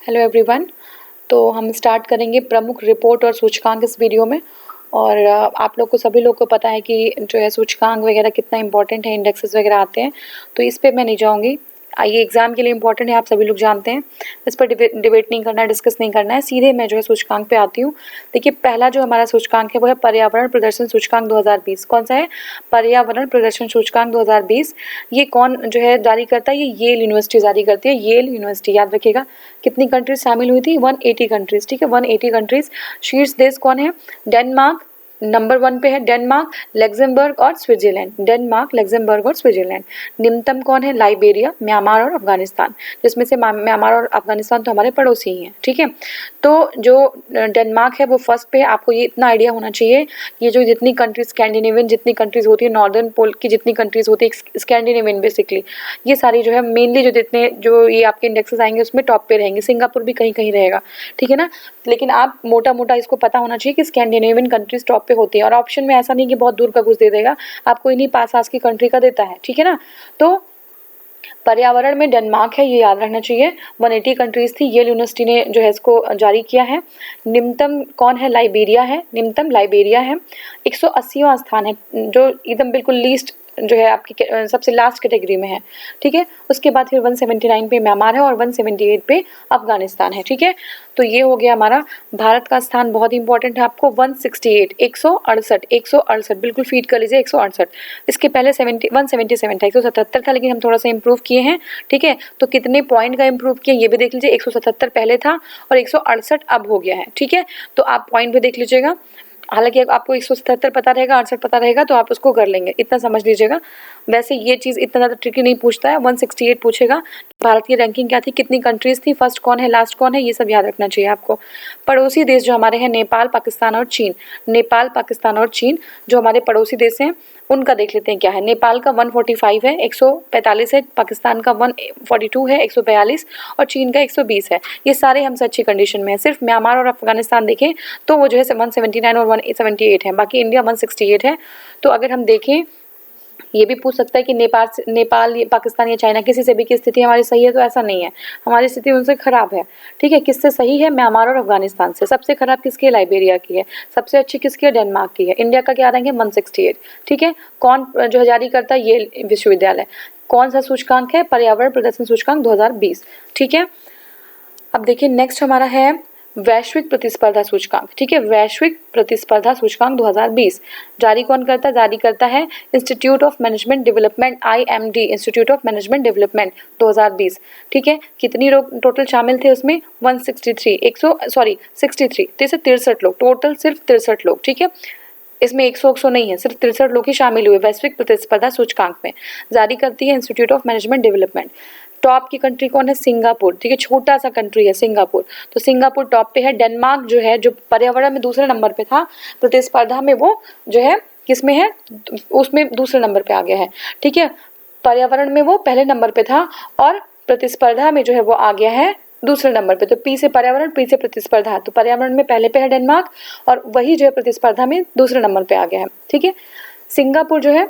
Hello everyone. तो हम start करेंगे प्रमुख रिपोर्ट और सूचकांक इस वीडियो में। और आप लोग को सभी लोग को पता है कि जो है सूचकांक वगैरह कितना इंपॉर्टेंट है, इंडेक्सेस वगैरह आते हैं, तो इस पे मैं नहीं जाऊंगी। ये एग्जाम के लिए इंपॉर्टेंट है, आप सभी लोग जानते हैं। इस पर डिबेट नहीं करना है, डिस्कस नहीं करना है, सीधे मैं जो है सूचकांक पे आती हूँ। देखिए, पहला जो हमारा सूचकांक है वो है पर्यावरण प्रदर्शन सूचकांक 2020। कौन सा है? पर्यावरण प्रदर्शन सूचकांक 2020। ये कौन जो है जारी करता है? ये येल यूनिवर्सिटी जारी करती है। येल यूनिवर्सिटी, याद रखिएगा। कितनी कंट्रीज शामिल हुई थी? 180 कंट्रीज। ठीक है, 180 कंट्रीज। शीर्ष देश कौन है? डेनमार्क नंबर 1 पे है, डेनमार्क, लग्जमबर्ग और स्विट्जरलैंड। डेनमार्क, लग्जमबर्ग और स्विट्जरलैंड। निम्नतम कौन है? लाइबेरिया, म्यांमार और अफगानिस्तान, जिसमें से म्यांमार और अफगानिस्तान तो हमारे पड़ोसी ही हैं। ठीक है, तो जो डेनमार्क है वो फर्स्ट पे है। आपको ये इतना आइडिया होना चाहिए, ये जो जितनी कंट्रीज स्कैंडिनेवियन जितनी कंट्रीज होती है, नॉर्दर्न पोल की जितनी कंट्रीज होती है स्कैंडिनेवियन बेसिकली, ये सारी जो है मेनली जो जितने जो ये आपके इंडेक्सेस आएंगे उसमें टॉप पे रहेंगे। सिंगापुर भी कहीं कहीं रहेगा, ठीक है ना। लेकिन आप मोटा मोटा इसको पता होना चाहिए कि स्कैंडिनेवियन कंट्रीज टॉप पे होती है। और ऑप्शन में ऐसा नहीं कि बहुत दूर का कुछ दे देगा, आपको इन्हीं पास आस की कंट्री का देता है, ठीक है ना। तो पर्यावरण में डेनमार्क है, ये याद रखना चाहिए। 180 कंट्रीज थी, येल यूनिवर्सिटी ने जो है इसको जारी किया है। निम्नतम कौन है? लाइबेरिया है, निम्नतम लाइबेरिया है। 180वां स्थान है, जो एकदम बिल्कुल लीस्ट जो है आपकी सबसे लास्ट कैटेगरी में है। ठीक है, उसके बाद फिर 179 पे म्यांमार है और 178 पे अफगानिस्तान है। ठीक है, तो ये हो गया हमारा भारत का स्थान। बहुत इंपॉर्टेंट है आपको। 168, 168 बिल्कुल फीड कर लीजिए, 168। इसके पहले 177 था, 177 था, लेकिन हम थोड़ा सा इंप्रूव किए हैं। ठीक है, तो कितने पॉइंट का इंप्रूव किया ये भी देख लीजिए। 177 पहले था और 168 अब हो गया है। ठीक है, तो आप पॉइंट भी देख लीजिएगा। हालांकि आपको 177 पता रहेगा, 68 पता रहेगा, तो आप उसको कर लेंगे, इतना समझ लीजिएगा। वैसे ये चीज़ इतना ज़्यादा ट्रिकी नहीं पूछता है। 168 पूछेगा भारत की रैंकिंग क्या थी, कितनी कंट्रीज थी, फर्स्ट कौन है, लास्ट कौन है, ये सब याद रखना चाहिए आपको। पड़ोसी देश जो हमारे हैं, नेपाल, पाकिस्तान और चीन। नेपाल, पाकिस्तान और चीन जो हमारे पड़ोसी देश हैं, उनका देख लेते हैं क्या है। नेपाल का 145 है, 145 है। पाकिस्तान का 142 है, 142। और चीन का 120 है। ये सारे हमसे अच्छी कंडीशन में है। सिर्फ म्यांमार और अफगानिस्तान देखें तो वो जो है 179 और 178 है, बाकी इंडिया 168 है। तो अगर हम देखें, ये भी पूछ सकता है कि नेपाल पाकिस्तान या चाइना किसी से भी की स्थिति हमारी सही है, तो ऐसा नहीं है, हमारी स्थिति उनसे खराब है। ठीक है, किससे सही है? म्यांमार और अफगानिस्तान से। सबसे खराब किसकी है? लाइबेरिया की है। सबसे अच्छी किसकी है? डेनमार्क की है। इंडिया का क्या रहेंगे? 168। ठीक है, कौन जो है जारी करता है? ये विश्वविद्यालय। कौन सा सूचकांक है? पर्यावरण प्रदर्शन सूचकांक 2020। ठीक है, अब देखिए नेक्स्ट हमारा है वैश्विक प्रतिस्पर्धा सूचकांक। ठीक है, वैश्विक प्रतिस्पर्धा सूचकांक 2020 जारी कौन करता है? जारी करता है institute of management development, IMD, institute of management development 2020। ठीक है, कितनी लोग टोटल शामिल थे उसमें? 163 63 63 लोग टोटल, सिर्फ 63 लोग। ठीक है, इसमें 100 नहीं है, सिर्फ 63 लोग ही शामिल हुए वैश्विक प्रतिस्पर्धा सूचकांक में। जारी करती है institute of management development. Top की कंट्री कौन है? सिंगापुर। ठीक है, छोटा सा कंट्री है सिंगापुर, तो सिंगापुर टॉप पे है। डेनमार्क जो है, जो पर्यावरण में दूसरे नंबर पे था, प्रतिस्पर्धा में वो जो है किसमें है? उसमें दूसरे नंबर पे आ गया है। ठीक है, पर्यावरण में वो पहले नंबर पे था और प्रतिस्पर्धा में जो है वो आ गया है दूसरे नंबर पे। तो पी से पर्यावरण, पी से प्रतिस्पर्धा, तो पर्यावरण में पहले पे है डेनमार्क और वही जो है प्रतिस्पर्धा में दूसरे नंबर पे आ गया है। ठीक है, सिंगापुर जो है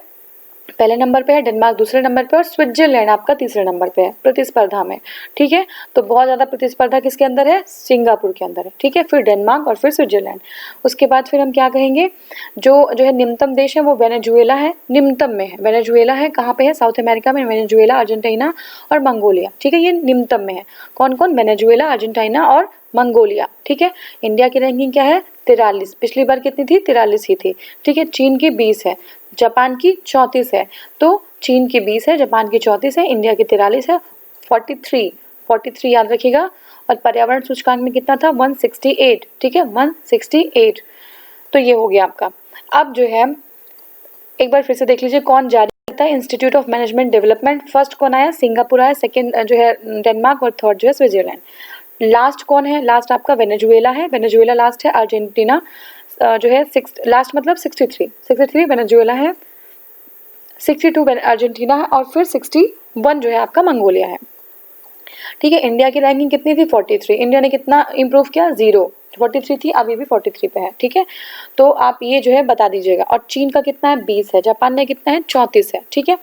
पहले नंबर पे है, डेनमार्क दूसरे नंबर पे और स्विट्जरलैंड आपका तीसरे नंबर पे है प्रतिस्पर्धा में। ठीक है, तो बहुत ज़्यादा प्रतिस्पर्धा किसके अंदर है? सिंगापुर के अंदर है। ठीक है, फिर डेनमार्क और फिर स्विट्जरलैंड। उसके बाद फिर हम क्या कहेंगे? जो है निम्नतम देश है वो वेनेजुएला है, निम्नतम में है। वेनेजुएला है कहाँ पे है? साउथ अमेरिका में। वेनेजुएला, अर्जेंटीना और मंगोलिया। ठीक है, ये निम्नतम में है। कौन कौन? वेनेजुएला, अर्जेंटीना और मंगोलिया। ठीक है, इंडिया की रैंकिंग क्या है? 43। पिछली बार कितनी थी? 43 ही थी। ठीक है, चीन की 20 है, जापान की 34 है। तो चीन की 20 है, जापान की 34 है, इंडिया की 43 है। 43 याद रखिएगा। और पर्यावरण सूचकांक में कितना था? 168। ठीक है, 168। तो ये हो गया आपका। अब जो है एक बार फिर से देख लीजिए कौन जारी करता है? Institute of management development. First कौन आया? सिंगापुर आया, सेकंड जो है डेनमार्क और थर्ड जो है स्विट्जरलैंड। लास्ट कौन है? लास्ट आपका वेनेजुएला है, वेनेजुएला लास्ट है। अर्जेंटीना जो है लास्ट मतलब 63 वेनेजुएला है, 62 अर्जेंटीना है और फिर 61 जो है आपका मंगोलिया है। ठीक है, इंडिया की रैंकिंग कितनी थी? 43। इंडिया ने कितना इंप्रूव किया? 0। 43 थी, अभी भी 43 पे है। ठीक है, तो आप ये जो है बता दीजिएगा। और चीन का कितना है? 20 है। जापान ने कितना है? 34 है। ठीक है,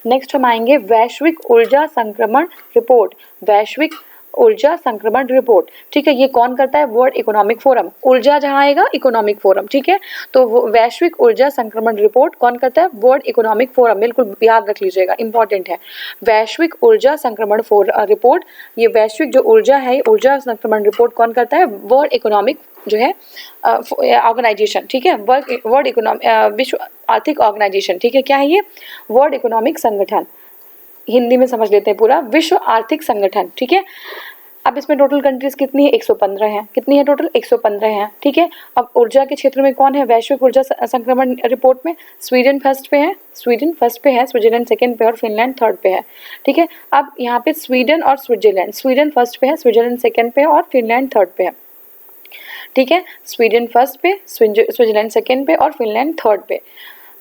नेक्स्ट हम आएंगे वैश्विक ऊर्जा संक्रमण रिपोर्ट। वैश्विक ऊर्जा संक्रमण रिपोर्ट, ठीक है। ये कौन करता है? World economic forum. ऊर्जा जहाँ आएगा इकोनॉमिक फोरम, ठीक है। तो वैश्विक ऊर्जा संक्रमण रिपोर्ट कौन करता है? World economic forum. बिल्कुल याद रख लीजिएगा, इंपॉर्टेंट है। वैश्विक ऊर्जा संक्रमण रिपोर्ट, ये वैश्विक जो ऊर्जा है, ऊर्जा संक्रमण रिपोर्ट कौन करता है? वर्ल्ड इकोनॉमिक जो है ऑर्गेनाइजेशन, ठीक है। वर्ल्ड इकोनॉमिक विश्व आर्थिक ऑर्गेनाइजेशन, ठीक है। क्या है ये? वर्ल्ड इकोनॉमिक संगठन। हिंदी में समझ लेते हैं पूरा, विश्व आर्थिक संगठन, ठीक है। अब इसमें टोटल कंट्रीज कितनी है? 115 है। कितनी है टोटल? 115 है, ठीक है। अब ऊर्जा के क्षेत्र में कौन है वैश्विक ऊर्जा संक्रमण रिपोर्ट में? स्वीडन फर्स्ट पे है, स्विट्जरलैंड सेकंड पे और फिनलैंड थर्ड पे है, ठीक है। अब यहाँ पे स्वीडन और स्विट्जरलैंड, स्वीडन फर्स्ट पे है, स्विट्जरलैंड सेकंड पे और फिनलैंड थर्ड पे है, ठीक है। स्वीडन फर्स्ट पे, स्विट्जरलैंड सेकंड पे और फिनलैंड थर्ड पे।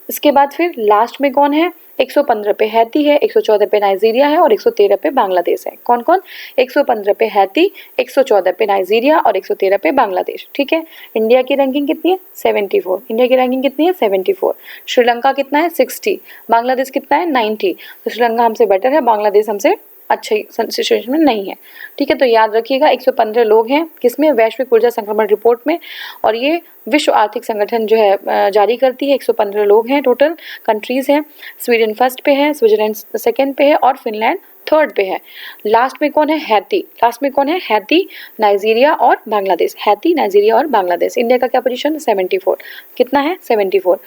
इसके बाद फिर लास्ट में कौन है? 115 पे हैती है, 114 पे नाइजीरिया है और 113 पे बांग्लादेश है। कौन कौन? 115 पे हैती, 114 पे नाइजीरिया और 113 पे बांग्लादेश, ठीक है। इंडिया की रैंकिंग कितनी है? 74। इंडिया की रैंकिंग कितनी है? 74। श्रीलंका कितना है? 60। बांग्लादेश कितना है? 90। तो श्रीलंका हमसे बेटर है, बांग्लादेश हमसे अच्छे सिचुएशन में नहीं है, ठीक है। तो याद रखिएगा 115 लोग हैं किसमें? वैश्विक ऊर्जा संक्रमण रिपोर्ट में। और ये विश्व आर्थिक संगठन जो है जारी करती है। 115 लोग हैं, टोटल कंट्रीज हैं। स्वीडन फर्स्ट पे है, स्विट्जरलैंड सेकंड पे है और फिनलैंड थर्ड पे है। लास्ट में कौन है? हैती। लास्ट में कौन है? हैती, नाइजीरिया और बांग्लादेश। हैती, नाइजीरिया और बांग्लादेश। इंडिया का क्या पोजीशन है? 74। कितना है? 74।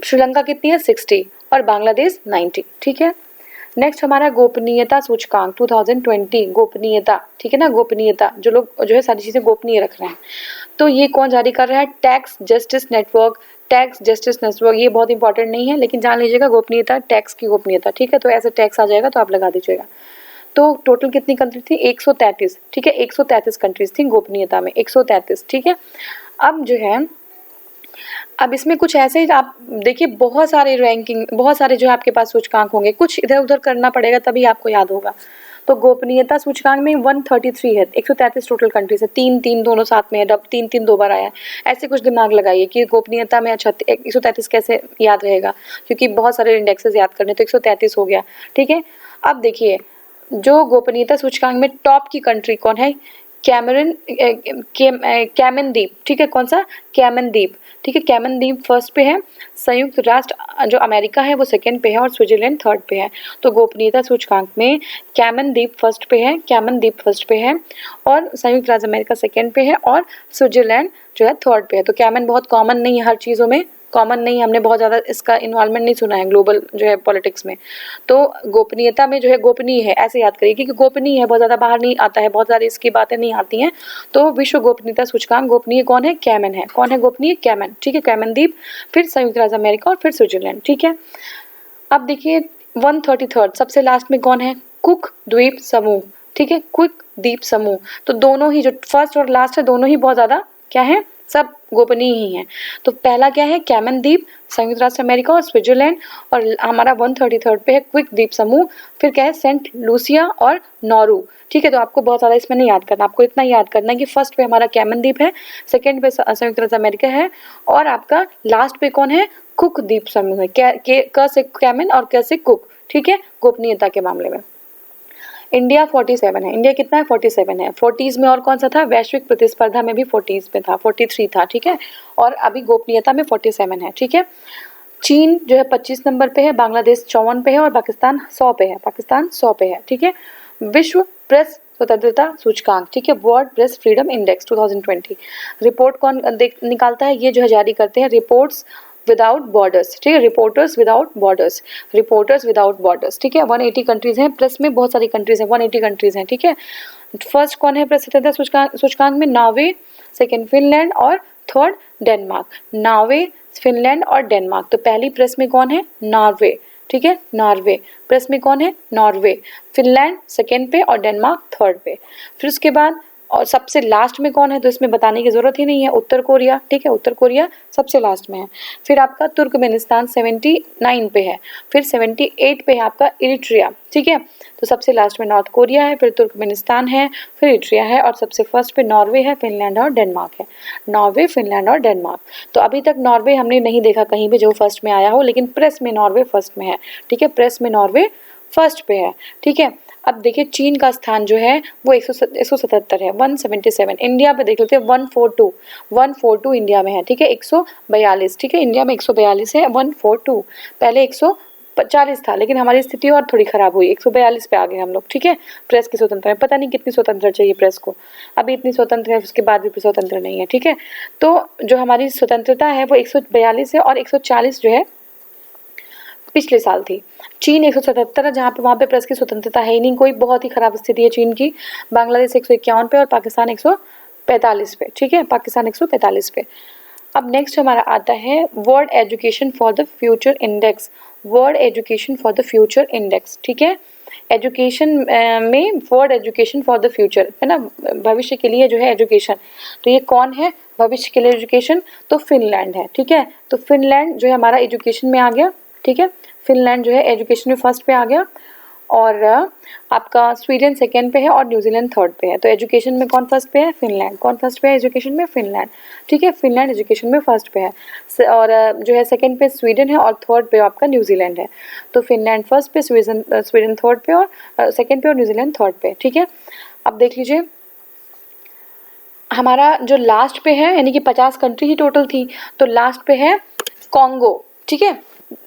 श्रीलंका कितनी है? 60 और बांग्लादेश 90, ठीक है। नेक्स्ट हमारा गोपनीयता सूचकांक 2020, गोपनीयता, ठीक है ना। गोपनीयता, जो लोग जो है सारी चीजें गोपनीय रख रहे हैं, तो ये कौन जारी कर रहा है? Tax justice network. Tax justice network, ये बहुत इंपॉर्टेंट नहीं है लेकिन जान लीजिएगा, गोपनीयता, टैक्स की गोपनीयता, ठीक है। तो ऐसे टैक्स आ जाएगा तो आप लगा दीजिएगा। तो टोटल कितनी कंट्री थी? 133, ठीक है। 133 कंट्रीज थी गोपनीयता में, 133, ठीक है। अब जो है, अब इसमें कुछ ऐसे ही आप देखिए, बहुत सारे रैंकिंग, बहुत सारे जो आपके पास सूचकांक होंगे, कुछ इधर उधर करना पड़ेगा तभी आपको याद होगा। तो गोपनीयता सूचकांक में 133 है, 133 टोटल कंट्रीज है। 3 दोनों साथ में है, 3 दो बार आया है। ऐसे कुछ दिमाग लगाइए कि गोपनीयता में 133 कैसे याद रहेगा, क्योंकि बहुत सारे इंडेक्सेस याद करने, तो 133 हो गया, ठीक है। अब देखिए, जो गोपनीयता सूचकांक में टॉप की कंट्री कौन है? कैमन द्वीप, ठीक है। कौन सा? कैमन द्वीप, ठीक है। कैमन द्वीप फर्स्ट पे है, संयुक्त राष्ट्र जो अमेरिका है वो सेकंड पे है और स्विट्जरलैंड थर्ड पे है। तो गोपनीयता सूचकांक में कैमन द्वीप फर्स्ट पे है, कैमन द्वीप फर्स्ट पे है और संयुक्त राज्य अमेरिका सेकंड पे है और स्विट्जरलैंड जो है थर्ड पे है। तो कैमन बहुत कॉमन नहीं है, हर चीज़ों में कॉमन नहीं है, हमने बहुत ज़्यादा इसका इन्वॉल्वमेंट नहीं सुना है ग्लोबल जो है पॉलिटिक्स में। तो गोपनीयता में जो है गोपनीय है, ऐसे याद करिए, क्योंकि गोपनीय है, बहुत ज़्यादा बाहर नहीं आता है, बहुत सारी इसकी बातें नहीं आती हैं। तो विश्व गोपनीयता सूचकांक गोपनीय कौन है? कैमन है। कौन है गोपनीय? कैमन, ठीक है। कैमन द्वीप, फिर संयुक्त राज्य अमेरिका और फिर स्विट्जरलैंड, ठीक है। अब देखिए 133 सबसे लास्ट में कौन है? कुक द्वीप समूह, ठीक है। कुक द्वीप समूह, तो दोनों ही जो फर्स्ट और लास्ट है दोनों ही बहुत ज़्यादा क्या है? सब गोपनीय ही हैं। तो पहला क्या है? कैमन द्वीप, संयुक्त राष्ट्र अमेरिका और स्विट्जरलैंड। और हमारा 133 पे है क्विक द्वीप समूह। फिर क्या है? सेंट लूसिया और नौरू, ठीक है। तो आपको बहुत ज़्यादा इसमें नहीं याद करना, आपको इतना याद करना है कि फर्स्ट पे हमारा कैमन द्वीप है, सेकंड पे संयुक्त राज्य अमेरिका है और आपका लास्ट पे कौन है? कुक द्वीप समूह है। क से कैमन और क से कुक, ठीक है, गोपनीयता के मामले में। इंडिया 47 है। इंडिया कितना है? 47 है। 40s में और कौन सा था? वैश्विक प्रतिस्पर्धा में भी 40s में था, 43 था, ठीक है। और अभी गोपनीयता में 47 है, ठीक है। चीन जो है 25 नंबर पे है, बांग्लादेश 54 पे है और पाकिस्तान 100 पे है, पाकिस्तान 100 पे है, ठीक है। विश्व प्रेस स्वतंत्रता सूचकांक, ठीक है, world press freedom index 2020 report कौन निकालता है? ये जो है जारी करते हैं रिपोर्ट्स विदाउट बॉर्डर्स, ठीक है। Reporters without borders, reporters without borders, ठीक है। 180 कंट्रीज हैं, प्रेस में बहुत सारी कंट्रीज हैं, 180 कंट्रीज हैं, ठीक है। फर्स्ट कौन है प्रेस स्वतंत्रता सूचकांक में? नॉर्वे, सेकंड फिनलैंड और थर्ड डेनमार्क। नॉर्वे, फिनलैंड और डेनमार्क। तो पहली प्रेस में कौन है? नॉर्वे, ठीक है। नॉर्वे प्रेस में कौन है? नॉर्वे। फिनलैंड सेकेंड पे और डेनमार्क थर्ड पे। फिर उसके बाद और सबसे लास्ट में कौन है? तो इसमें बताने की जरूरत ही नहीं है, उत्तर कोरिया, ठीक है। उत्तर कोरिया सबसे लास्ट में है। फिर आपका तुर्कमेनिस्तान 79 पे है। फिर 78 पे है आपका इरिट्रिया, ठीक है। तो सबसे लास्ट में नॉर्थ कोरिया है, फिर तुर्कमेनिस्तान है, फिर इरिट्रिया है और सबसे फर्स्ट पे नॉर्वे है, फिनलैंड और डेनमार्क है। नॉर्वे, फिनलैंड और डेनमार्क। तो अभी तक नॉर्वे हमने नहीं देखा कहीं भी जो फर्स्ट में आया हो, लेकिन प्रेस में नॉर्वे फर्स्ट में है, ठीक है। प्रेस में नॉर्वे फर्स्ट पे है, ठीक है। अब देखिए चीन का स्थान जो है वो 177 है, 177। इंडिया पे देख लेते हैं 142, 142 इंडिया में है, ठीक है, 142, ठीक है, इंडिया में 142 है, 142। पहले 140 था, लेकिन हमारी स्थिति और थोड़ी खराब हुई, 142 पे आ गए हम लोग, ठीक है। प्रेस की स्वतंत्रता में पता नहीं कितनी स्वतंत्रता चाहिए प्रेस को, अभी इतनी स्वतंत्र है, उसके बाद भी स्वतंत्र नहीं है, ठीक है। तो जो हमारी स्वतंत्रता है वो 142 है और 140 जो है पिछले साल थी। चीन 177 है, जहाँ पे वहाँ पे प्रेस की स्वतंत्रता है ही नहीं कोई, बहुत ही खराब स्थिति है चीन की। बांग्लादेश 151 पे और पाकिस्तान 145 पे, ठीक है, पाकिस्तान 145 पे। अब नेक्स्ट हमारा आता है world education for the future index, world education for the future index, ठीक है। एजुकेशन में world education for the future है ना, भविष्य के लिए जो है एजुकेशन, तो ये कौन है भविष्य के लिए एजुकेशन, तो फिनलैंड है, ठीक है। तो फिनलैंड जो है हमारा एजुकेशन में आ गया, ठीक है, फिनलैंड जो है एजुकेशन में फर्स्ट पे आ गया, और आपका स्वीडन सेकेंड पे है और न्यूजीलैंड थर्ड पे है। तो एजुकेशन में कौन फर्स्ट पे है, फिनलैंड। कौन फर्स्ट पे है एजुकेशन में, फिनलैंड, ठीक है, फिनलैंड एजुकेशन में फर्स्ट पे है, और जो है सेकेंड पे स्वीडन है और थर्ड पे आपका न्यूजीलैंड है। तो फिनलैंड फर्स्ट पे, स्वीडन थर्ड पे और सेकेंड पे और न्यूजीलैंड थर्ड पे, ठीक है। अब देख लीजिए हमारा जो लास्ट पे है, यानी कि 50 कंट्री ही टोटल थी, तो लास्ट पे है कॉन्गो, ठीक है,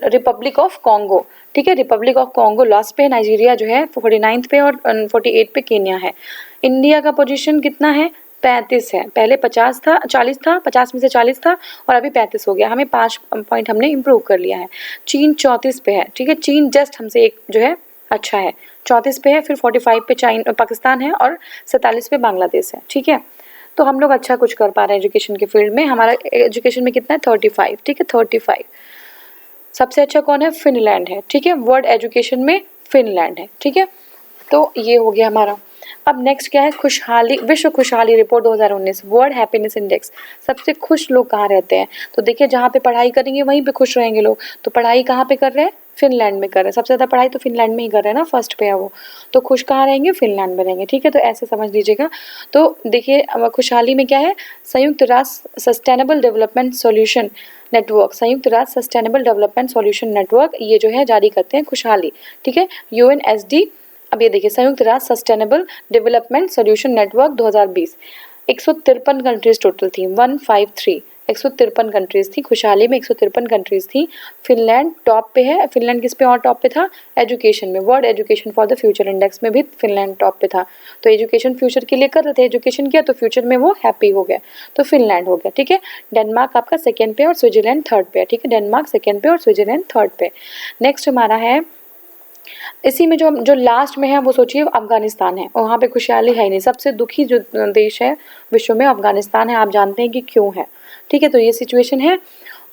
रिपब्लिक ऑफ कॉन्गो, ठीक है, रिपब्लिक ऑफ कॉन्गो लास्ट पे। नाइजीरिया जो है 49 पे और 48 पे केन्या है। इंडिया का पोजीशन कितना है, 35 है, पहले 50 था, 40 था, 50 में से 40 था और अभी 35 हो गया, हमें 5 पॉइंट हमने इम्प्रूव कर लिया है। चीन 34 पे है, ठीक है, चीन जस्ट हमसे एक जो है अच्छा है, 34 पे है, फिर 45 पे पाकिस्तान है और 47 पे बांग्लादेश है, ठीक है। तो हम लोग अच्छा कुछ कर पा रहे हैं एजुकेशन के फील्ड में। हमारा एजुकेशन में कितना है, 35, ठीक है, 35। सबसे अच्छा कौन है, फिनलैंड है, ठीक है, वर्ल्ड एजुकेशन में फिनलैंड है, ठीक है। तो ये हो गया हमारा। अब नेक्स्ट क्या है, खुशहाली, विश्व खुशहाली रिपोर्ट 2019, वर्ल्ड हैप्पीनेस इंडेक्स। सबसे खुश लोग कहाँ रहते हैं, तो देखिए जहाँ पे पढ़ाई करेंगे वहीं पे खुश रहेंगे लोग। तो पढ़ाई कहाँ पे कर रहे हैं, फिनलैंड में कर रहे हैं, सबसे ज़्यादा पढ़ाई तो फिनलैंड में ही कर रहे हैं ना, फर्स्ट पे है वो। तो खुश कहाँ रहेंगे, फिनलैंड में रहेंगे, ठीक है। तो ऐसे समझ लीजिएगा। तो देखिए खुशहाली में क्या है, संयुक्त राष्ट्र सस्टेनेबल डेवलपमेंट सॉल्यूशन नेटवर्क, संयुक्त राष्ट्र सस्टेनेबल डेवलपमेंट सॉल्यूशन नेटवर्क, ये जो है जारी करते हैं खुशहाली, ठीक है, UNSD। अब ये देखिए संयुक्त राष्ट्र sustainable development solution network 2020, 153 countries total थी, 153, 153 कंट्रीज थी खुशहाली में, 153 कंट्रीज थी। फिनलैंड टॉप पे है, फिनलैंड किस पे और टॉप पे था, एजुकेशन में, world education for the future index में भी फिनलैंड टॉप पे था। तो एजुकेशन फ्यूचर के लिए कर रहे थे, एजुकेशन किया तो फ्यूचर में वो हैप्पी हो गया, तो फिनलैंड हो गया, ठीक है। डेनमार्क आपका सेकेंड पे और स्विट्जरलैंड थर्ड पे है, ठीक है, डेनमार्क सेकेंड पे और स्विट्जरलैंड थर्ड पे। नेक्स्ट हमारा है, इसी में जो लास्ट में है वो सोचिए अफगानिस्तान है, और वहाँ पे खुशहाली है ही नहीं। सबसे दुखी जो देश है विश्व में अफगानिस्तान है, आप जानते हैं कि क्यों है, ठीक है। तो ये सिचुएशन है,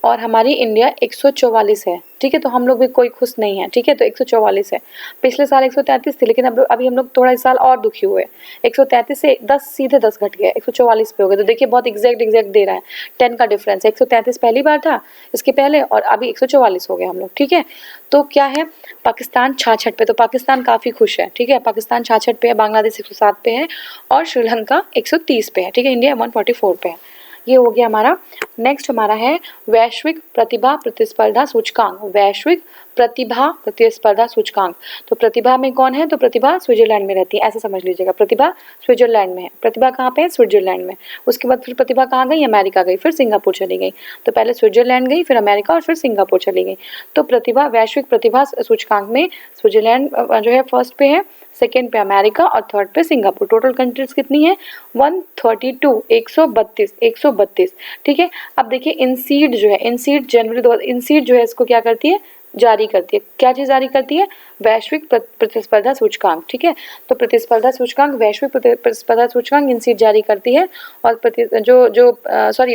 और हमारी इंडिया 144 है, ठीक है। तो हम लोग भी कोई खुश नहीं है, ठीक है। तो 144 है, पिछले साल 133 थी, लेकिन अब अभी हम लोग थोड़ा इस साल और दुखी हुए, 133 से 10 सीधे 10 घट गया, 144 पे हो गए। तो देखिए बहुत एग्जैक्ट दे रहा है, 10 का डिफरेंस है। 133 पहली बार था इसके पहले, और अभी 144 हो गए हम लोग, ठीक है। तो क्या है, पाकिस्तान 66 पे, तो पाकिस्तान काफ़ी खुश है, ठीक है, पाकिस्तान 66 पे है, बांग्लादेश 107 पे है और श्रीलंका 130 पे है, ठीक है, इंडिया 144 पे है। ये हो गया हमारा। नेक्स्ट हमारा है वैश्विक प्रतिभा प्रतिस्पर्धा सूचकांक, वैश्विक प्रतिभा प्रतिस्पर्धा सूचकांक। तो प्रतिभा में कौन है, तो प्रतिभा स्विट्जरलैंड में रहती है, ऐसे समझ लीजिएगा, प्रतिभा स्विट्जरलैंड में है। प्रतिभा कहाँ पे है, स्विट्जरलैंड में। उसके बाद फिर प्रतिभा कहाँ गई, अमेरिका गई, फिर सिंगापुर चली गई। तो पहले स्विट्जरलैंड गई, फिर अमेरिका और फिर सिंगापुर चली गई। तो प्रतिभा, वैश्विक प्रतिभा सूचकांक में स्विट्जरलैंड जो है फर्स्ट पे है, सेकेंड पे अमेरिका और थर्ड पे सिंगापुर। टोटल कंट्रीज कितनी है, 132, 132, ठीक है। अब देखिए इनसीड जो है, इनसीड जनवरी इनसीड जो है इसको क्या करती है, जारी करती है, क्या चीज जारी करती है, वैश्विक प्रतिस्पर्धा सूचकांक, ठीक है। तो प्रतिस्पर्धा सूचकांक, वैश्विक प्रतिस्पर्धा सूचकांक इनसीड जारी करती है, और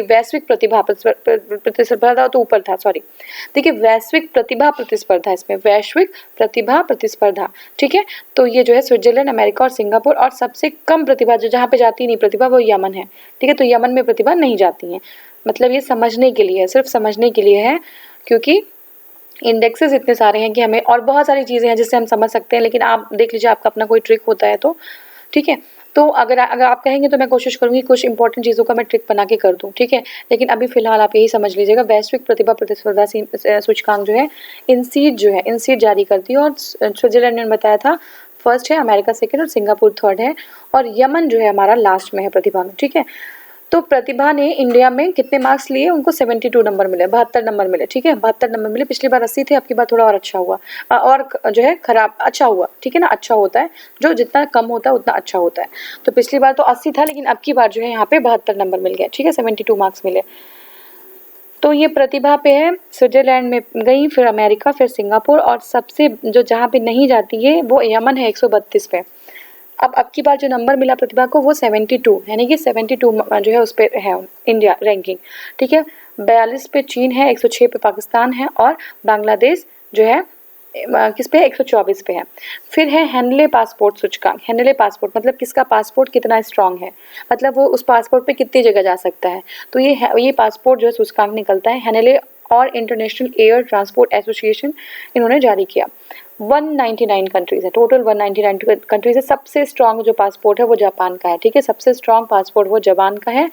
वैश्विक प्रतिभा प्रतिस्पर्धा तो ऊपर था, सॉरी, देखिए वैश्विक प्रतिभा प्रतिस्पर्धा, इसमें वैश्विक प्रतिभा प्रतिस्पर्धा, ठीक है। तो ये जो है स्विट्जरलैंड, अमेरिका और सिंगापुर, और सबसे कम प्रतिभा जो जहाँ पे जाती नहीं प्रतिभा वो यमन है, ठीक है। तो यमन में प्रतिभा नहीं जाती है, मतलब ये समझने के लिए है, सिर्फ समझने के लिए है, क्योंकि इंडेक्सेस इतने सारे हैं कि हमें, और बहुत सारी चीज़ें हैं जिससे हम समझ सकते हैं, लेकिन आप देख लीजिए आपका अपना कोई ट्रिक होता है तो, ठीक है। तो अगर आप कहेंगे तो मैं कोशिश करूंगी कुछ इंपॉर्टेंट चीज़ों का मैं ट्रिक बना के कर दूं, ठीक है। लेकिन अभी फिलहाल आप यही समझ लीजिएगा, वैश्विक प्रतिभा प्रतिस्पर्धा सूचकांक जो है इनसीड जारी करती है, और स्विट्जरलैंड ने बताया था फर्स्ट है, अमेरिका सेकंड और सिंगापुर थर्ड है, और यमन जो है हमारा लास्ट में है प्रतिभा में। ठीक है, तो प्रतिभा ने इंडिया में कितने मार्क्स लिए, उनको 72 नंबर मिले, 72 नंबर मिले। ठीक है, 72 नंबर मिले। पिछली बार 80 थे, अब की बार थोड़ा और अच्छा हुआ, और जो है खराब अच्छा हुआ। ठीक है ना, अच्छा होता है, जो जितना कम होता है उतना अच्छा होता है। तो पिछली बार तो 80 था, लेकिन अब की बार जो है यहाँ पे 72 नंबर मिल गया। ठीक है, 72 मार्क्स मिले। तो ये प्रतिभा पे है, स्विट्जरलैंड में गई, फिर अमेरिका, फिर सिंगापुर, और सबसे जो जहाँ पे नहीं जाती है वो यमन है 132 पे। अब की बार जो नंबर मिला प्रतिभा को वो 72, यानी कि 72 जो है उस पर है इंडिया रैंकिंग। ठीक है, 42 पे चीन है, 106 पे पाकिस्तान है, और बांग्लादेश जो है किस पे है, 124 पे है। फिर है हेनले पासपोर्ट सूचकांक। हेनले पासपोर्ट मतलब किसका पासपोर्ट कितना स्ट्रांग है, मतलब वो उस पासपोर्ट पे कितनी जगह जा सकता है। तो ये पासपोर्ट जो है सूचकांक निकलता है हेनले और इंटरनेशनल एयर ट्रांसपोर्ट एसोसिएशन इन्होंने जारी किया। 199 कंट्रीज है, टोटल 199 कंट्रीज है। सबसे स्ट्रांग जो पासपोर्ट है वो जापान का है। ठीक है, सबसे स्ट्रांग पासपोर्ट वो जापान का है,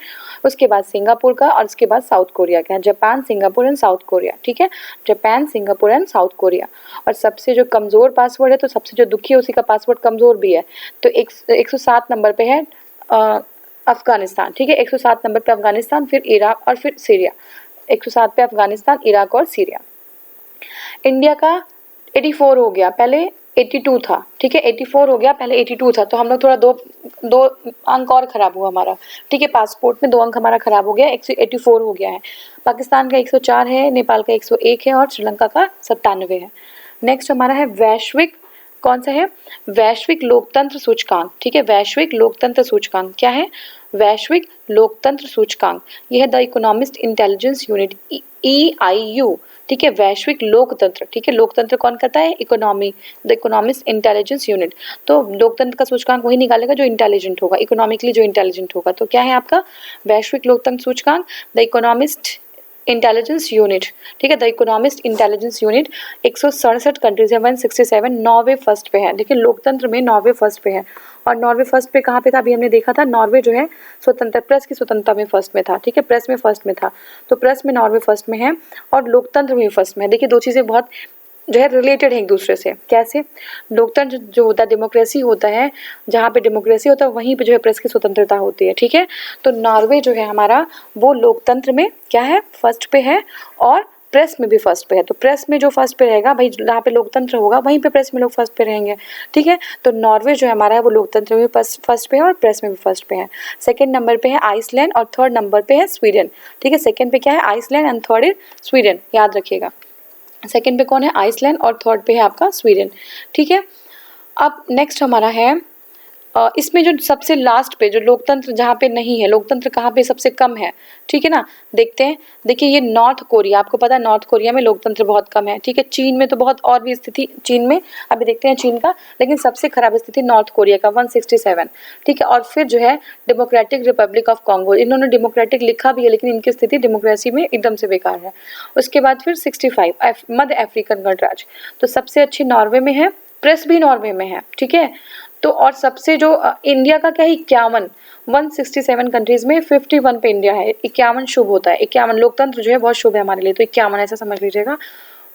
उसके बाद सिंगापुर का, और उसके बाद साउथ कोरिया का है। Japan, Singapore and south Korea. ठीक है, Japan, Singapore and south Korea. और सबसे जो कमज़ोर पासपोर्ट है, तो सबसे जो दुखी है उसी का पासपोर्ट कमज़ोर भी है। तो 107 नंबर पे है अफगानिस्तान। ठीक है, 107 नंबर पे अफगानिस्तान, फिर इराक और फिर सीरिया। 107 पे अफगानिस्तान, इराक और सीरिया। इंडिया का 84 हो गया, पहले 82 था। ठीक है, 84 हो गया, पहले 82 था। तो हम लोग थोड़ा दो अंक और खराब हुआ हमारा। ठीक है, पासपोर्ट में 2 अंक हमारा खराब हो गया, 84 हो गया है। पाकिस्तान का 104 है, नेपाल का 101 है, और श्रीलंका का 97 है। नेक्स्ट हमारा है वैश्विक, कौन सा है, वैश्विक लोकतंत्र सूचकांक। ठीक है, वैश्विक लोकतंत्र सूचकांक क्या है, वैश्विक लोकतंत्र सूचकांक, यह है the economist intelligence unit, EIU। ठीक है, वैश्विक लोकतंत्र। ठीक है, लोकतंत्र कौन करता है, economy, the economist intelligence unit. तो लोकतंत्र का सूचकांक वही निकालेगा जो इंटेलिजेंट होगा, इकोनॉमिकली जो इंटेलिजेंट होगा। तो क्या है आपका वैश्विक लोकतंत्र सूचकांक, द इकोनॉमिस्ट इंटेलिजेंस यूनिट। ठीक है, the economist intelligence unit. 167 countries है, 167। नॉर्वे फर्स्ट पे है। देखिए, लोकतंत्र में नॉर्वे फर्स्ट पे है, और नॉर्वे फर्स्ट पे कहाँ पे था, अभी हमने देखा था, नॉर्वे जो है स्वतंत्र प्रेस की स्वतंत्रता में फर्स्ट में था। ठीक है, प्रेस में फर्स्ट में था, तो प्रेस में नॉर्वे फर्स्ट में है, और लोकतंत्र में फर्स्ट में है। देखिए, दो चीज़ें बहुत जो है रिलेटेड है एक दूसरे से। कैसे, लोकतंत्र जो होता है डेमोक्रेसी होता है, जहाँ पे डेमोक्रेसी होता है वहीं पे जो है प्रेस की स्वतंत्रता होती है। ठीक है, तो नॉर्वे जो है हमारा वो लोकतंत्र में क्या है, फर्स्ट पे है, और प्रेस में भी फर्स्ट पे है। तो प्रेस में जो फर्स्ट पे रहेगा भाई, जहाँ पे लोकतंत्र होगा वहीं पे प्रेस में लोग फर्स्ट पे रहेंगे। ठीक है, तो नॉर्वे जो है हमारा है वो लोकतंत्र में फर्स्ट पे है और प्रेस में भी फर्स्ट पे है। सेकंड नंबर पे है आइसलैंड, और थर्ड नंबर पे है स्वीडन। ठीक है, सेकंड पे क्या है, Iceland, and third is Sweden, याद रखिएगा। सेकंड पे कौन है, आइसलैंड, और थर्ड पे है आपका स्वीडन। ठीक है, अब नेक्स्ट हमारा है इसमें जो सबसे लास्ट पे जो लोकतंत्र जहाँ पे नहीं है, लोकतंत्र कहाँ पे सबसे कम है। ठीक है ना, देखते हैं। देखिए, ये नॉर्थ कोरिया, आपको पता है नॉर्थ कोरिया में लोकतंत्र बहुत कम है। ठीक है, चीन में तो बहुत और भी स्थिति, चीन में अभी देखते हैं चीन का, लेकिन सबसे खराब स्थिति नॉर्थ कोरिया का, 167। ठीक है, और फिर जो है डेमोक्रेटिक रिपब्लिक ऑफ कॉन्गो, इन्होंने डेमोक्रेटिक लिखा भी है, लेकिन इनकी स्थिति डेमोक्रेसी में एकदम से बेकार है। उसके बाद फिर 65 मध्य अफ्रीकन गणराज्य, तो सबसे अच्छी नॉर्वे में है, प्रेस भी नॉर्वे में है। ठीक है, तो और सबसे जो इंडिया का क्या है, 51, 167 कंट्रीज में 51 पे इंडिया है। 51 शुभ होता है, 51 लोकतंत्र जो है बहुत शुभ है हमारे लिए, तो 51 ऐसा समझ लीजिएगा।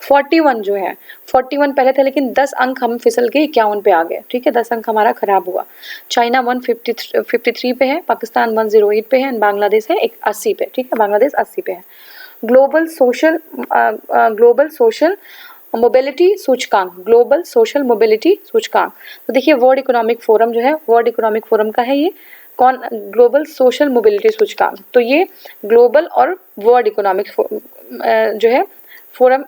41 जो है, 41 पहले थे, लेकिन 10 अंक हम फिसल के 51 पे आ गए। ठीक है, 10 अंक हमारा खराब हुआ। चाइना 153 पे है, पाकिस्तान 108 पे है, बांग्लादेश है 80 पे। ठीक है, बांग्लादेश 80 पे है। ग्लोबल सोशल मोबिलिटी सूचकांक, ग्लोबल सोशल मोबिलिटी सूचकांक, तो देखिए वर्ल्ड इकोनॉमिक फोरम जो है, वर्ल्ड इकोनॉमिक फोरम का है ये, कौन, ग्लोबल सोशल मोबिलिटी सूचकांक। तो ये ग्लोबल और वर्ल्ड इकोनॉमिक जो है फोरम,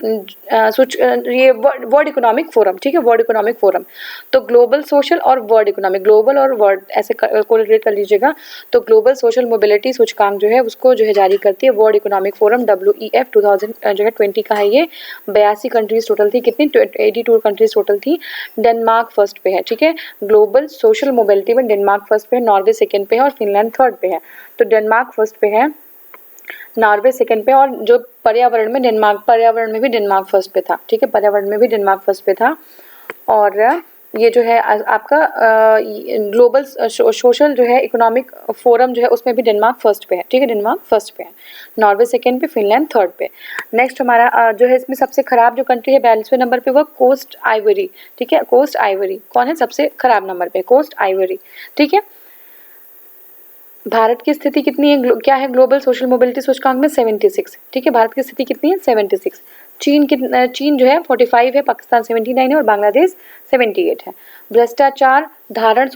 ये वर्ल्ड इकोनॉमिक फोरम। ठीक है, वर्ल्ड इकोनॉमिक फोरम, तो ग्लोबल सोशल और वर्ल्ड इकोनॉमिक, ग्लोबल और वर्ल्ड ऐसे कोरिलेट कर लीजिएगा। तो ग्लोबल सोशल मोबिलिटी सूचकांक जो है उसको जो है जारी करती है वर्ल्ड इकोनॉमिक फोरम, WEF 2020 का है ये। 82 कंट्रीज टोटल थी, कितनी, 82 कंट्रीज टोटल थी। डेनमार्क फर्स्ट पे है। ठीक है, ग्लोबल सोशल मोबिलिटी में डेनमार्क फर्स्ट पे है, नॉर्वे सेकेंड पे है, और फिनलैंड थर्ड पे है। तो डेनमार्क फर्स्ट पे है, नॉर्वे सेकंड पे, और जो पर्यावरण में डेनमार्क, पर्यावरण में भी डेनमार्क फर्स्ट पे था। ठीक है, पर्यावरण में भी डेनमार्क फर्स्ट पे था। और ये जो है आपका ग्लोबल सोशल जो है इकोनॉमिक फोरम जो है उसमें भी डेनमार्क फर्स्ट पे है, ठीक है, डेनमार्क फर्स्ट पे है, नॉर्वे सेकेंड पे, फिनलैंड थर्ड पे। नेक्स्ट हमारा जो है इसमें सबसे खराब जो कंट्री है 42वें नंबर पे वो कोस्ट आइवरी, ठीक है, कोस्ट आइवरी कौन है सबसे खराब नंबर पे, कोस्ट आइवरी, ठीक है। भारत की स्थिति कितनी है, क्या है ग्लोबल सोशल मोबिलिटी सूचकांक में 76, ठीक है, भारत की स्थिति कितनी है 76। चीन जो है 45 है, पाकिस्तान 79 है और बांग्लादेश 78 है। भ्रष्टाचार धारण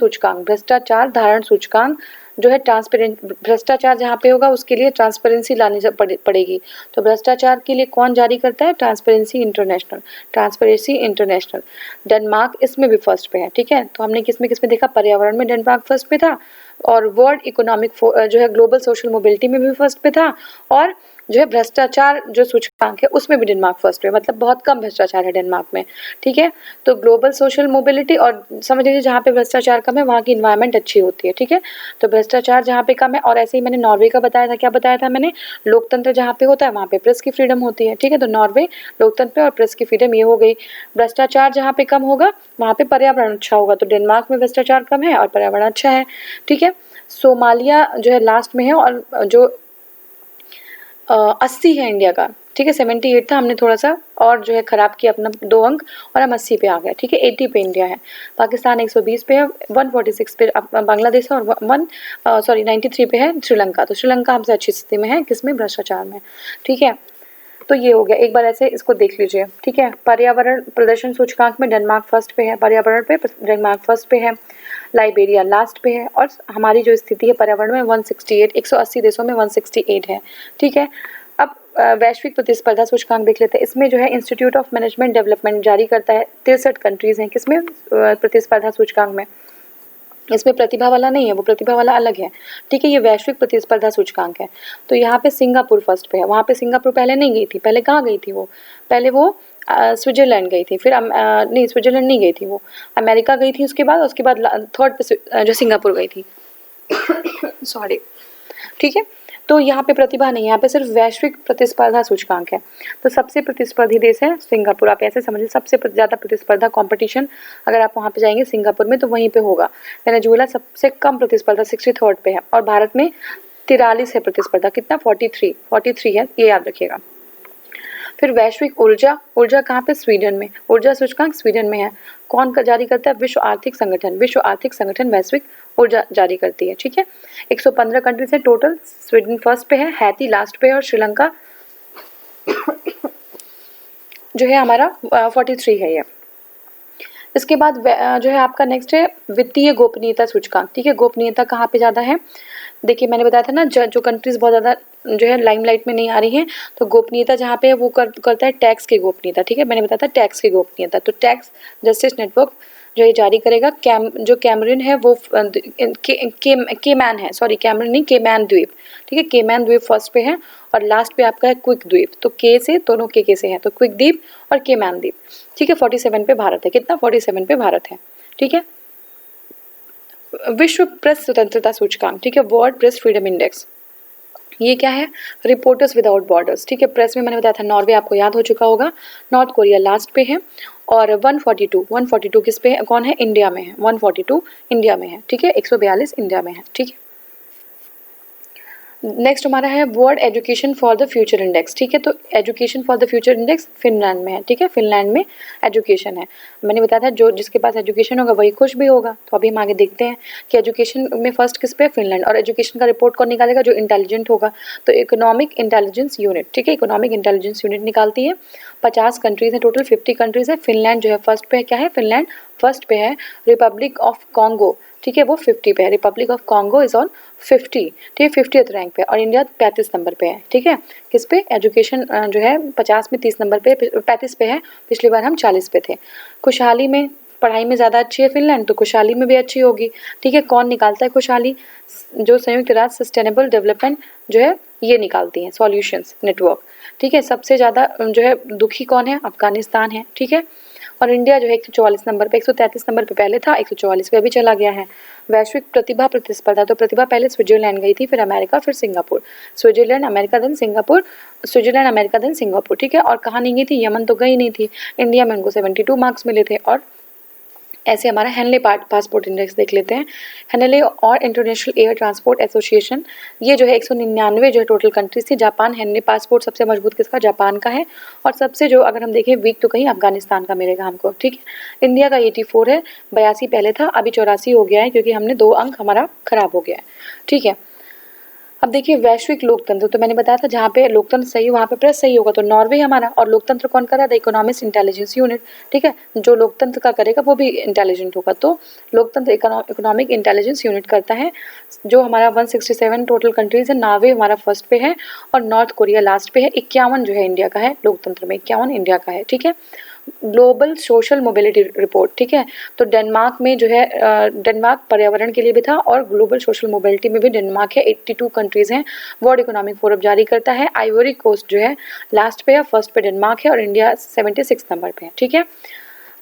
सूचकांक जो है ट्रांसपेरेंट, भ्रष्टाचार जहाँ पे होगा उसके लिए ट्रांसपेरेंसी लानी पड़ेगी। तो भ्रष्टाचार के लिए कौन जारी करता है, ट्रांसपेरेंसी इंटरनेशनल। डेनमार्क इसमें भी फर्स्ट पे है, ठीक है। तो हमने किसमें देखा, पर्यावरण में डेनमार्क फर्स्ट पे था, और वर्ल्ड इकोनॉमिक जो है ग्लोबल सोशल मोबिलिटी में भी फर्स्ट पे था, और जो है भ्रष्टाचार जो सूचकांक है उसमें भी डेनमार्क फर्स्ट पे, मतलब बहुत कम भ्रष्टाचार है डेनमार्क में, ठीक है। तो ग्लोबल सोशल मोबिलिटी, और समझ लीजिए जहाँ पे भ्रष्टाचार कम है वहाँ की इन्वायरमेंट अच्छी होती है, ठीक है। तो भ्रष्टाचार जहाँ पे कम है, और ऐसे ही मैंने नॉर्वे का बताया था, क्या बताया था मैंने, लोकतंत्र जहाँ पे होता है वहाँ पे प्रेस की फ्रीडम होती है, ठीक है। तो नॉर्वे लोकतंत्र और प्रेस की फ्रीडम ये हो गई। भ्रष्टाचार जहाँ पे कम होगा वहाँ पे पर्यावरण अच्छा होगा, तो डेनमार्क में भ्रष्टाचार कम है और पर्यावरण अच्छा है, ठीक है। सोमालिया जो है लास्ट में है, और जो 80 है इंडिया का, ठीक है, 78 था, हमने थोड़ा सा और जो है खराब किया अपना 2 अंक और हम 80 पे आ गए, ठीक है। 80 पे इंडिया है, पाकिस्तान 120 पे है, 146 पे बांग्लादेश है, और 93 पे है श्रीलंका। तो श्रीलंका हमसे अच्छी स्थिति में है, किसमें, भ्रष्टाचार में, ठीक है। तो ये हो गया, एक बार ऐसे इसको देख लीजिए, ठीक है। पर्यावरण प्रदर्शन सूचकांक में डेनमार्क फर्स्ट पे है, पर्यावरण पे डेनमार्क फर्स्ट पे है, लाइबेरिया लास्ट पे है, और हमारी जो स्थिति है पर्यावरण में 168, 180 देशों में 168 है, ठीक है। अब वैश्विक प्रतिस्पर्धा सूचकांक देख लेते हैं। इसमें जो है इंस्टीट्यूट ऑफ मैनेजमेंट डेवलपमेंट जारी करता है, 63 कंट्रीज हैं किसमें, प्रतिस्पर्धा सूचकांक में। इसमें प्रतिभा वाला नहीं है, वो प्रतिभा वाला अलग है, ठीक है। ये वैश्विक प्रतिस्पर्धा सूचकांक है। तो यहाँ पे सिंगापुर फर्स्ट पे है, वहाँ पे सिंगापुर पहले नहीं गई थी, पहले कहाँ गई थी वो, पहले वो स्विट्जरलैंड गई थी, फिर नहीं स्विट्जरलैंड नहीं गई थी, वो अमेरिका गई थी, उसके बाद थर्ड पे जो सिंगापुर गई थी सॉरी, ठीक है। तो यहाँ पे प्रतिभा नहीं है, यहाँ पे सिर्फ वैश्विक प्रतिस्पर्धा सूचकांक है। तो सबसे प्रतिस्पर्धी देश है सिंगापुर, आप ऐसे समझिए, सबसे ज़्यादा प्रतिस्पर्धा कंपटीशन अगर आप वहाँ पे जाएंगे सिंगापुर में तो वहीं पे होगा। वेनेजुएला सबसे कम प्रतिस्पर्धा 63rd पे है, और भारत में 43 है प्रतिस्पर्धा, कितना 43 है, ये याद रखिएगा। फिर वैश्विक ऊर्जा कहाँ पे, स्वीडन में, ऊर्जा सूचकांक स्वीडन में है। कौन का जारी करता है, विश्व आर्थिक संगठन वैश्विक ऊर्जा जारी करती है, ठीक है। 115 कंट्रीज है टोटल, स्वीडन फर्स्ट पे है, हैती लास्ट पे है, और श्रीलंका जो है हमारा 43 है ये। इसके बाद जो है आपका नेक्स्ट है वित्तीय गोपनीयता सूचकांक, ठीक है। गोपनीयता कहाँ पे ज़्यादा है, देखिए मैंने बताया था ना, जो कंट्रीज बहुत ज़्यादा जो है लाइमलाइट में नहीं आ रही हैं, तो गोपनीयता जहाँ पे है वो करता है टैक्स की गोपनीयता, ठीक है, मैंने बताया था टैक्स की गोपनीयता। तो टैक्स जस्टिस नेटवर्क जो ये जारी करेगा, जो कैमरून है वो केमैन है, सॉरी कैमरून नहीं, केमैन द्वीप, ठीक है, केमैन द्वीप फर्स्ट पे है, और लास्ट पे आपका है क्विक द्वीप। तो के से दोनों के से है, तो क्विक द्वीप और केमैन द्वीप, ठीक है। 47 पे भारत है, कितना 47 पे भारत है, ठीक है। विश्व प्रेस स्वतंत्रता सूचकांक, ठीक है, वर्ल्ड प्रेस फ्रीडम इंडेक्स, ये क्या है, रिपोर्टर्स विदाउट बॉर्डर्स, ठीक है। प्रेस में मैंने बताया था, नॉर्वे आपको याद हो चुका होगा, नॉर्थ कोरिया लास्ट पे है, और 142 किस पे है, कौन है, इंडिया में है, 142 इंडिया में है, ठीक है, 142 इंडिया में है, ठीक है। नेक्स्ट हमारा है world education for the future index, ठीक है। तो education for the future index Finland में है, ठीक है, फिनलैंड में एजुकेशन है। मैंने बताया था जो जिसके पास एजुकेशन होगा वही खुश भी होगा। तो अभी हम आगे देखते हैं कि एजुकेशन में फर्स्ट किस पे, फिनलैंड। और एजुकेशन का रिपोर्ट कौन निकालेगा, जो इंटेलिजेंट होगा। तो इकोनॉमिक इंटेलिजेंस यूनिट, ठीक है, इकोनॉमिक इंटेलिजेंस यूनिट निकालती है। 50 कंट्रीज है टोटल, 50 कंट्रीज है। फिनलैंड जो है फर्स्ट पे है, क्या है, फिनलैंड फर्स्ट पे है। रिपब्लिक ऑफ कॉन्गो, ठीक है, वो 50 पे है, Republic of Congo is on 50, ठीक है, 50th रैंक पे। और इंडिया 35 नंबर पे है, ठीक है, किस पे, एजुकेशन जो है 50 में 30 नंबर पे, 35 पे है, पिछली बार हम 40 पे थे। खुशहाली में, पढ़ाई में ज़्यादा अच्छी है फिनलैंड, तो खुशहाली में भी अच्छी होगी, ठीक है। कौन निकालता है खुशहाली, जो संयुक्त राष्ट्र सस्टेनेबल डेवलपमेंट जो है ये निकालती है, सॉल्यूशंस नेटवर्क, ठीक है। सबसे ज़्यादा जो है दुखी कौन है, अफगानिस्तान है, ठीक है। और इंडिया जो है 144 नंबर पे, 133 नंबर पे पहले था, 144 पे अभी चला गया है। वैश्विक प्रतिभा प्रतिस्पर्धा, तो प्रतिभा पहले स्विट्जरलैंड गई थी, फिर अमेरिका, फिर Singapore. Switzerland America then Singapore, Switzerland America then Singapore, ठीक है। और कहाँ नहीं गई थी, यमन तो गई नहीं थी। इंडिया में उनको 72 मार्क्स मिले थे, और ऐसे हमारा हेनले पासपोर्ट इंडेक्स देख लेते हैं। हेनले और इंटरनेशनल एयर ट्रांसपोर्ट एसोसिएशन, ये जो है 199 जो है टोटल कंट्रीज थी। जापान हेनले पासपोर्ट सबसे मजबूत किसका, जापान का है। और सबसे जो अगर हम देखें वीक तो कहीं अफगानिस्तान का मिलेगा हमको, ठीक है। इंडिया का 84 है, 82 पहले था, अभी 84 हो गया है क्योंकि हमने 2 अंक हमारा खराब हो गया है, ठीक है। अब देखिए वैश्विक लोकतंत्र, तो मैंने बताया था जहाँ पे लोकतंत्र सही वहाँ पे प्रेस सही होगा, तो नॉर्वे हमारा। और लोकतंत्र कौन कर रहा है, द इकोनॉमिक्स इंटेलिजेंस यूनिट, ठीक है। जो लोकतंत्र का करेगा वो भी इंटेलिजेंट होगा, तो लोकतंत्र इकोनॉमिक इंटेलिजेंस यूनिट करता है। जो हमारा 167 टोटल कंट्रीज है, नॉर्वे हमारा फर्स्ट पे है और नॉर्थ कोरिया लास्ट पे है। 51 जो है इंडिया का है लोकतंत्र में, 51 इंडिया का है, ठीक है। ग्लोबल सोशल मोबिलिटी रिपोर्ट, ठीक है। तो डेनमार्क में जो है डेनमार्क पर्यावरण के लिए भी था और ग्लोबल सोशल मोबिलिटी में भी डेनमार्क है। 82 कंट्रीज हैं, वर्ल्ड इकोनॉमिक फोरम जारी करता है। आइवरी कोस्ट जो है लास्ट पे है, फर्स्ट पे डेनमार्क है और इंडिया 76 नंबर पे है, ठीक है।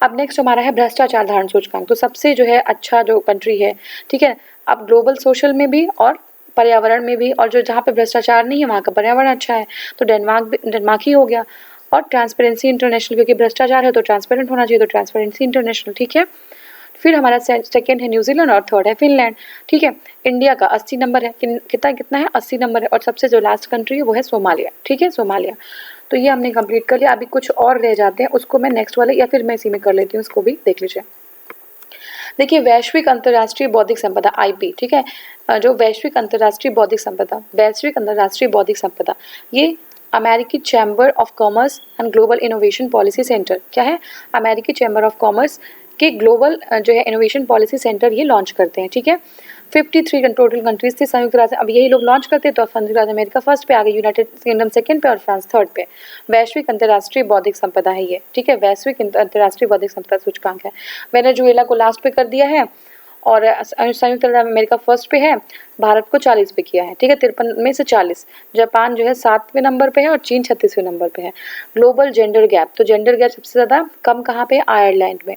अब नेक्स्ट हमारा है भ्रष्टाचार धारण सूचकांक, तो सबसे जो है अच्छा जो कंट्री है, ठीक है। अब ग्लोबल सोशल में भी और पर्यावरण में भी, और जो जहाँ पे भ्रष्टाचार नहीं है वहाँ का पर्यावरण अच्छा है, तो डेनमार्क ही हो गया। और ट्रांसपेरेंसी इंटरनेशनल, क्योंकि भ्रष्टाचार है तो ट्रांसपेरेंट होना चाहिए, तो ट्रांसपेरेंसी इंटरनेशनल, ठीक है। फिर हमारा सेकंड है न्यूजीलैंड और थर्ड है फिनलैंड, ठीक है। इंडिया का 80 नंबर है, कितना है 80 नंबर है। और सबसे जो लास्ट कंट्री है वो है सोमालिया, ठीक है, सोमालिया। तो ये हमने कंप्लीट कर लिया। अभी कुछ और रह जाते हैं, उसको मैं नेक्स्ट वाले या फिर मैं इसी में कर लेती हूँ, उसको भी देख लीजिए। देखिए वैश्विक अंतर्राष्ट्रीय बौद्धिक संपदा आईपी, ठीक है। जो वैश्विक अंतर्राष्ट्रीय बौद्धिक संपदा, ये अमेरिकी chamber of commerce and global innovation policy centre, क्या है, अमेरिकी चैम्बर ऑफ कॉमर्स के ग्लोबल जो है इनोवेशन पॉलिसी सेंटर ये लॉन्च करते हैं, ठीक है। 53 टोटल कंट्रीज थी संयुक्त राज्य, अब यही लोग लॉन्च करते हैं, तो संयुक्त राज्य अमेरिका फर्स्ट पे आ गई, यूनाइटेड किंगडम सेकंड पे और फ्रांस थर्ड पे। वैश्विक अंतर्राष्ट्रीय बौद्धिक संपदा है ये, ठीक है, वैश्विक अंतर्राष्ट्रीय बौद्धिक संपदा सूचकांक है। वेनेजुएला को लास्ट पे कर दिया है और संयुक्त राज्य अमेरिका फर्स्ट पे है, भारत को 40 पे किया है, ठीक है, 53 में से 40। जापान जो है 7वें नंबर पे है और चीन 36वें नंबर पे है। ग्लोबल जेंडर गैप, तो जेंडर गैप सबसे ज़्यादा कम कहाँ पे, आयरलैंड में,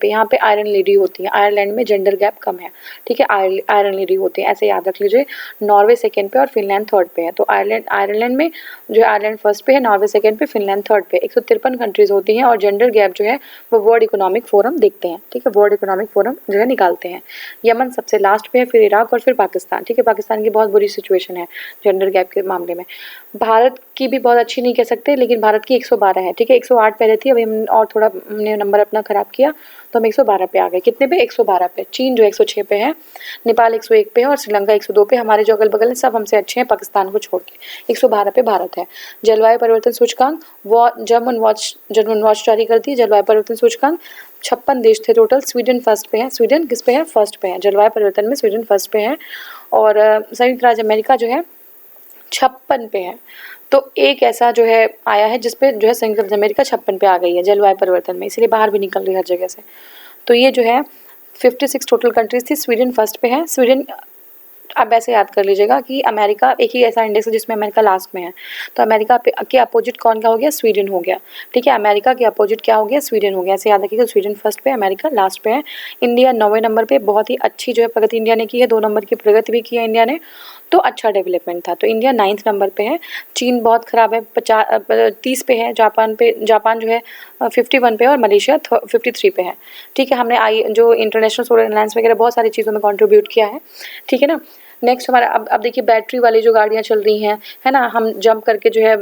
यहाँ पे आयरन लेडी होती है, आयरलैंड में जेंडर गैप कम है, ठीक है, आयरन लेडी होती है, ऐसे याद रख लीजिए। नॉर्वे सेकेंड पे और फिनलैंड थर्ड पे है, तो आयरलैंड में जो आयरलैंड फर्स्ट पे है, नॉर्वे सेकेंड पे, फिनलैंड थर्ड पे। 153 कंट्रीज होती हैं और जेंडर गैप जो है वो वर्ल्ड इकोनॉमिक फोरम देखते हैं, ठीक है, वर्ल्ड इकोनॉमिक फोरम जो है निकालते हैं। यमन सबसे लास्ट पे है, फिर इराक और फिर पाकिस्तान, ठीक है। पाकिस्तान की बहुत बुरी सिचुएशन है जेंडर गैप के मामले में। भारत की भी बहुत अच्छी नहीं कह सकते, लेकिन भारत की 112 है, ठीक है, 108 पहले थी, अभी हम और थोड़ा हमने नंबर अपना खराब किया तो हम 112 पे आ गए। कितने पे, 112 पे। चीन जो 106 पे है, नेपाल 101 पे है और श्रीलंका 102 पे। हमारे जो अगल बगल है सब हमसे अच्छे हैं पाकिस्तान को छोड़ के। 112 पे भारत है। जलवायु परिवर्तन सूचकांक जर्मन वॉच जारी करती है जलवायु परिवर्तन सूचकांक। 56 देश थे टोटल, स्वीडन फर्स्ट पे है, स्वीडन किस पे है, फर्स्ट पे है, जलवायु परिवर्तन में स्वीडन फर्स्ट पे है। और संयुक्त राज्य अमेरिका जो है 56 पे है। तो एक ऐसा जो है आया है जिसपे जो है संयुक्त राज्य अमेरिका 56 पे आ गई है जलवायु परिवर्तन में, इसलिए बाहर भी निकल रही है हर जगह से। तो ये जो है 56 टोटल कंट्रीज थी, स्वीडन फर्स्ट पे है। स्वीडन अब ऐसे याद कर लीजिएगा कि अमेरिका एक ही ऐसा इंडेक्स है जिसमें अमेरिका लास्ट में है, तो अमेरिका के अपोजिट कौन क्या हो गया, स्वीडन हो गया, ठीक है। अमेरिका के अपोजिट क्या हो गया, स्वीडन हो गया, ऐसे याद रखिएगा। स्वीडन फर्स्ट पे, अमेरिका लास्ट पे है। इंडिया 9वें नंबर पे, बहुत ही अच्छी जो है प्रगति इंडिया ने की है, 2 नंबर की प्रगति भी की है इंडिया ने, तो अच्छा डेवलपमेंट था। तो इंडिया 9th नंबर पे है। चीन बहुत खराब है, 30 पे है। जापान जो है 51 पे है और मलेशिया 53 पे है, ठीक है। हमने जो इंटरनेशनल सोलर अलायंस वगैरह बहुत सारी चीज़ों में कंट्रीब्यूट किया है, ठीक है ना। नेक्स्ट हमारा अब देखिए बैटरी वाली जो गाड़ियाँ चल रही हैं, है ना, हम जंप करके जो है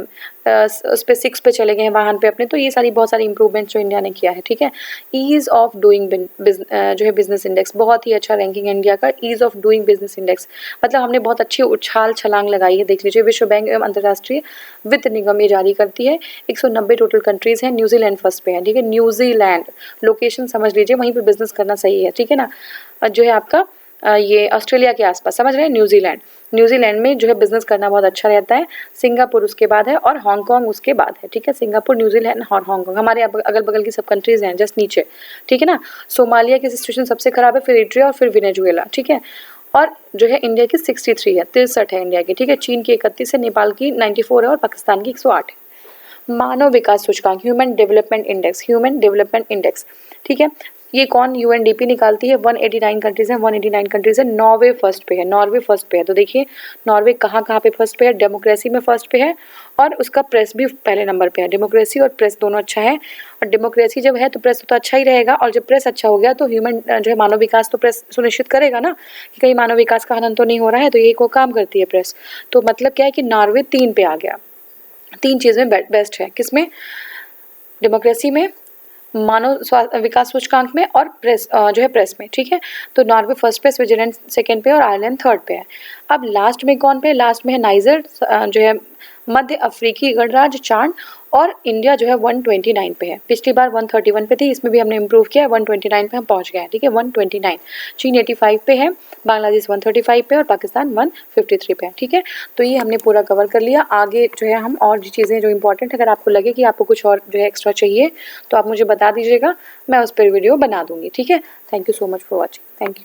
उस पे 6 पे चले गए हैं वाहन पे अपने, तो ये सारी बहुत सारी इंप्रूवमेंट्स जो इंडिया ने किया है, ठीक है। ईज़ ऑफ डूइंग जो है बिजनेस इंडेक्स, बहुत ही अच्छा रैंकिंग है इंडिया का। Ease of doing business index मतलब हमने बहुत अच्छी उछाल छलांग लगाई है, देख लीजिए। विश्व बैंक एवं अंतर्राष्ट्रीय वित्त निगम ये जारी करती है। 190 टोटल कंट्रीज़ हैं, न्यूजीलैंड फर्स्ट पे है, ठीक है। न्यूजीलैंड लोकेशन समझ लीजिए, वहीं पर बिजनेस करना सही है, ठीक है ना। जो है आपका ये ऑस्ट्रेलिया के आसपास, समझ रहे हैं, न्यूजीलैंड में जो है बिजनेस करना बहुत अच्छा रहता है। सिंगापुर उसके बाद है और हांगकांग उसके बाद है, ठीक है। सिंगापुर, न्यूजीलैंड और हांगकांग हमारे अगल बगल की सब कंट्रीज हैं जस्ट नीचे, ठीक है ना। सोमालिया की सिचुएशन सबसे खराब है, फिर इरिट्रिया और फिर वेनेजुएला, ठीक है। और जो है इंडिया की 63 है, 63 है इंडिया की, ठीक है। चीन की 31 है, नेपाल की 94 है और पाकिस्तान की 108 है। मानव विकास सूचकांक, ह्यूमन डेवलपमेंट इंडेक्स, ठीक है। ये कौन यूएनडीपी निकालती है, 189 कंट्रीज हैं, 189 कंट्रीज है, नॉर्वे फर्स्ट पे है, नॉर्वे फर्स्ट पे है। तो देखिए नॉर्वे कहाँ कहाँ पे फर्स्ट पे है, डेमोक्रेसी में फर्स्ट पे है और उसका प्रेस भी पहले नंबर पे है। डेमोक्रेसी और प्रेस दोनों अच्छा है, और डेमोक्रेसी जब है तो प्रेस तो अच्छा ही रहेगा, और जब प्रेस अच्छा हो गया तो ह्यूमन जो है मानव विकास तो प्रेस सुनिश्चित करेगा ना कि कहीं मानव विकास का हनन तो नहीं हो रहा है, तो यही को काम करती है प्रेस। तो मतलब क्या है कि नॉर्वे 3 पे आ गया, 3 चीज़ में बेस्ट है, किसमें, डेमोक्रेसी में, मानव विकास सूचकांक में और प्रेस जो है प्रेस में, ठीक है। तो नॉर्वे फर्स्ट पे, स्विट्जरलैंड सेकंड पे और आयरलैंड थर्ड पे है। अब लास्ट में कौन पे, लास्ट में है नाइजर जो है मध्य अफ्रीकी गणराज्य चाड, और इंडिया जो है 129 पे है। पिछली बार 131 पे थी, इसमें भी हमने इम्प्रूव किया है, 129 पे हम पहुंच गए हैं, ठीक है 129। चीन 85 पे है, बांग्लादेश 135 पे और पाकिस्तान 153 पे है, ठीक है। तो ये हमने पूरा कवर कर लिया। आगे जो है हम और जो चीज़ें जो इंपॉर्टेंट, अगर आपको लगे कि आपको कुछ और जो है एक्स्ट्रा चाहिए तो आप मुझे बता दीजिएगा, मैं उस पर वीडियो बना दूंगी, ठीक है। Thank you so much for watching, thank you.